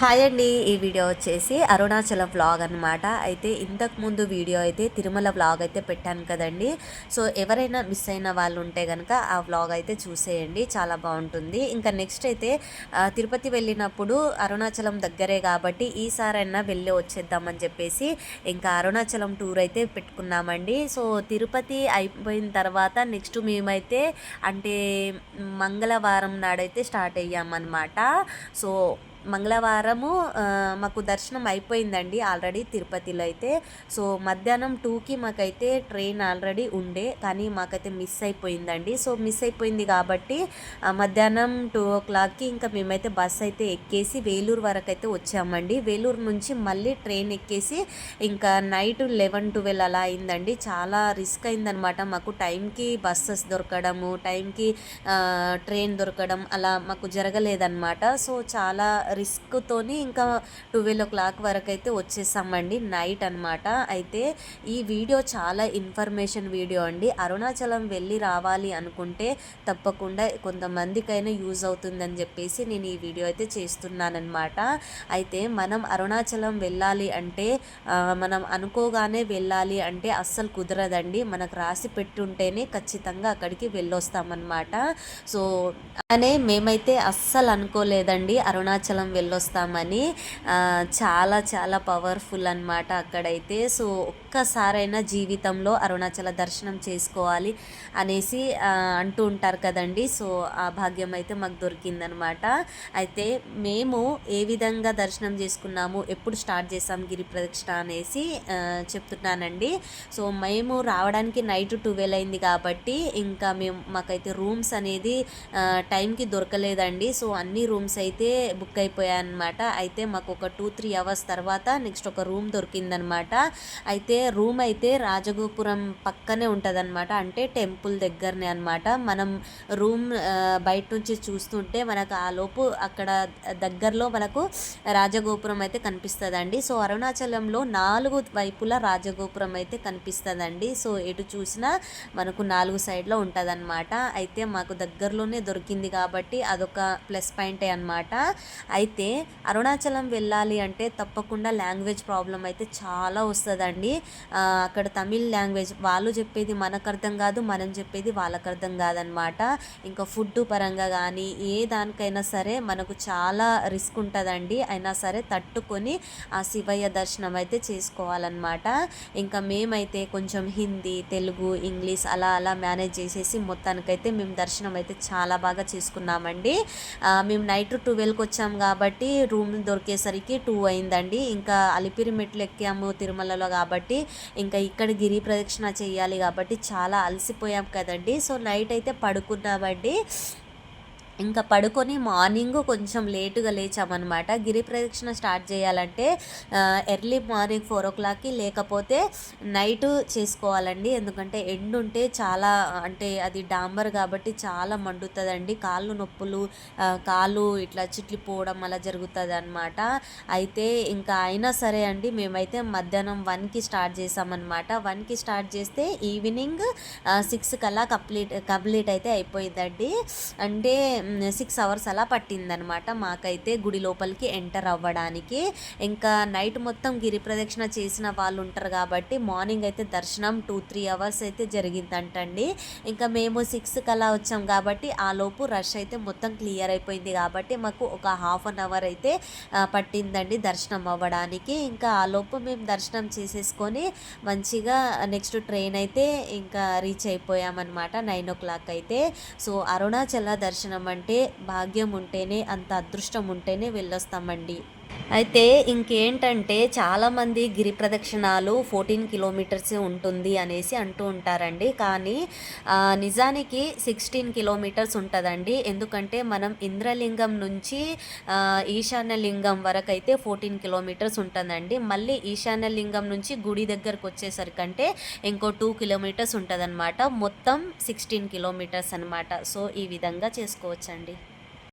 Hi అండి. ఈ video వచ్చేసి అరుణాచలం వ్లాగ్ అనమాట. అయితే ఇంతకుముందు వీడియో అయితే తిరుమల వ్లాగ్ అయితే పెట్టాను కదండి. సో ఎవరైనా మిస్ అయిన వాళ్ళు ఉంటే కనుక ఆ వ్లాగ్ అయితే చూసేయండి, చాలా బాగుంటుంది. ఇంకా నెక్స్ట్ అయితే తిరుపతి వెళ్ళినప్పుడు అరుణాచలం దగ్గరే కాబట్టి ఈసారైనా వెళ్ళి వచ్చేద్దామని చెప్పేసి ఇంకా అరుణాచలం టూర్ అయితే పెట్టుకున్నామండి. సో తిరుపతి అయిపోయిన తర్వాత నెక్స్ట్ మేమైతే అంటే మంగళవారం నాడైతే స్టార్ట్ అయ్యామన్నమాట. సో మంగళవారము మాకు దర్శనం అయిపోయిందండి ఆల్రెడీ తిరుపతిలో అయితే. సో మధ్యాహ్నం 2కి మాకైతే ట్రైన్ ఆల్రెడీ ఉండే, కానీ మాకైతే మిస్ అయిపోయిందండి. సో మిస్ అయిపోయింది కాబట్టి మధ్యాహ్నం 2 o'clockకి ఇంకా మేమైతే బస్ అయితే ఎక్కేసి వేలూరు వరకు అయితే వచ్చామండి. వేలూరు నుంచి మళ్ళీ ట్రైన్ ఎక్కేసి ఇంకా నైట్ 11-12 అలా అయిందండి. చాలా రిస్క్ అయిందనమాట మాకు. టైంకి బస్సెస్ దొరకడము, టైంకి ట్రైన్ దొరకడం అలా మాకు జరగలేదన్నమాట. సో చాలా రిస్క్తోని ఇంకా 12 o'clock వరకు అయితే వచ్చేసామండి, నైట్ అనమాట. అయితే ఈ వీడియో చాలా ఇన్ఫర్మేషన్ వీడియో అండి. అరుణాచలం వెళ్ళి రావాలి అనుకుంటే తప్పకుండా కొంతమందికైనా యూజ్ అవుతుందని చెప్పేసి నేను ఈ వీడియో అయితే చేస్తున్నానమాట. అయితే మనం అరుణాచలం వెళ్ళాలి అంటే మనం అనుకోగానే వెళ్ళాలి అంటే అస్సలు కుదరదండి. మనకు రాసి పెట్టుంటేనే ఖచ్చితంగా అక్కడికి వెళ్ళొస్తామన్నమాట. సో అనే మేమైతే అస్సలు అనుకోలేదండి అరుణాచలం వెళ్ళొస్తామని. చాలా చాలా పవర్ఫుల్ అనమాట అక్కడైతే. సో ఒక్కసారైనా జీవితంలో అరుణాచల దర్శనం చేసుకోవాలి అనేసి అంటూ ఉంటారు కదండి. సో ఆ భాగ్యం అయితే మాకు దొరికిందనమాట. అయితే మేము ఏ విధంగా దర్శనం చేసుకున్నాము, ఎప్పుడు స్టార్ట్ చేసాం గిరి ప్రదక్షిణ అనేసి చెప్తున్నానండి. సో మేము రావడానికి నైట్ 12 అయింది కాబట్టి ఇంకా మాకైతే రూమ్స్ అనేది టైంకి దొరకలేదండి. సో అన్ని రూమ్స్ అయితే బుక్ అయిపోయాయన్నమాట. అయితే మాకు ఒక 2-3 hours తర్వాత నెక్స్ట్ ఒక రూమ్ దొరికిందనమాట. అయితే రూమ్ అయితే రాజగోపురం పక్కనే ఉంటుందన్నమాట, అంటే టెంపుల్ దగ్గరనే అనమాట. మనం రూమ్ బయట నుంచి చూస్తుంటే మనకు ఆ లోపు అక్కడ దగ్గరలో మనకు రాజగోపురం అయితే కనిపిస్తుందండి. సో అరుణాచలంలో 4 వైపులా రాజగోపురం అయితే కనిపిస్తుందండి. సో ఎటు చూసినా మనకు 4 సైడ్లో ఉంటుందన్నమాట. అయితే మాకు దగ్గరలోనే దొరికింది కాబట్టి అదొక ప్లస్ పాయింటే అనమాట. అయితే అరుణాచలం వెళ్ళాలి అంటే తప్పకుండా లాంగ్వేజ్ ప్రాబ్లం అయితే చాలా వస్తుందండి. అక్కడ తమిళ్ లాంగ్వేజ్ వాళ్ళు చెప్పేది మనకు అర్థం కాదు, మనం చెప్పేది వాళ్ళకు అర్థం కాదనమాట. ఇంకా ఫుడ్ పరంగా కానీ ఏ దానికైనా సరే మనకు చాలా రిస్క్ ఉంటుందండి. అయినా సరే తట్టుకొని ఆ శివయ్య దర్శనం అయితే చేసుకోవాలన్నమాట. ఇంకా మేమైతే కొంచెం హిందీ, తెలుగు, ఇంగ్లీష్ అలా అలా మేనేజ్ చేసేసి మొత్తానికైతే మేము దర్శనం అయితే చాలా బాగా చేసుకున్నామండి. మేము నైట్ 12కి వచ్చాం కాబట్టి రూమ్ దొరికేసరికి 2 అయిందండి. ఇంకా అలిపిరి మెట్లు ఎక్కాము తిరుమలలో కాబట్టి ఇంకా ఇక్కడ గిరి ప్రదక్షిణ చేయాలి కాబట్టి చాలా అలసిపోయాం కదండి. సో నైట్ అయితే పడుకున్నామండి. ఇంకా పడుకొని మార్నింగ్ కొంచెం లేటుగా లేచామన్నమాట. గిరి ప్రదక్షిణ స్టార్ట్ చేయాలంటే ఎర్లీ మార్నింగ్ 4 o'clockకి లేకపోతే నైట్ చేసుకోవాలండి. ఎందుకంటే ఎండ్ ఉంటే చాలా అంటే అది డాంబర్ కాబట్టి చాలా మండుతుందండి. కాళ్ళు నొప్పులు, కాళ్ళు ఇట్లా చిట్లిపోవడం అలా జరుగుతుంది అనమాట. అయితే ఇంకా అయినా సరే అండి మేమైతే మధ్యాహ్నం 1కి స్టార్ట్ చేసామన్నమాట. 1కి స్టార్ట్ చేస్తే ఈవినింగ్ 6 కల్లా కంప్లీట్ అయితే అయిపోయిందండి. అంటే 6 hours అలా పట్టిందనమాట మాకైతే గుడి లోపలికి ఎంటర్ అవ్వడానికి. ఇంకా నైట్ మొత్తం గిరి ప్రదక్షిణ చేసిన వాళ్ళు ఉంటారు కాబట్టి మార్నింగ్ అయితే దర్శనం 2-3 hours అయితే జరిగిందంటండి. ఇంకా మేము 6కి అలా వచ్చాం కాబట్టి ఆ లోపు రష్ అయితే మొత్తం క్లియర్ అయిపోయింది కాబట్టి మాకు ఒక 1/2 hour అయితే పట్టిందండి దర్శనం అవ్వడానికి. ఇంకా ఆ లోపు మేము దర్శనం చేసేసుకొని మంచిగా నెక్స్ట్ ట్రైన్ అయితే ఇంకా రీచ్ అయిపోయామన్నమాట 9 o'clock అయితే. సో అరుణాచల దర్శనం అంటే భాగ్యం ఉంటేనే, అంత అదృష్టం ఉంటేనే వెళ్ళొస్తామండి. అయితే ఇంకేంటంటే చాలామంది గిరి ప్రదక్షిణాలు 14 kilometers ఉంటుంది అనేసి అంటూ ఉంటారండి. కానీ నిజానికి 16 kilometers ఉంటుందండి. ఎందుకంటే మనం ఇంద్రలింగం నుంచి ఈశాన్య లింగం వరకు అయితే 14 kilometers ఉంటుందండి. మళ్ళీ ఈశాన్య లింగం నుంచి గుడి దగ్గరకు వచ్చేసరికంటే ఇంకో 2 kilometers ఉంటుందన్నమాట. మొత్తం 16 kilometers అనమాట. సో ఈ విధంగా చేసుకోవచ్చండి.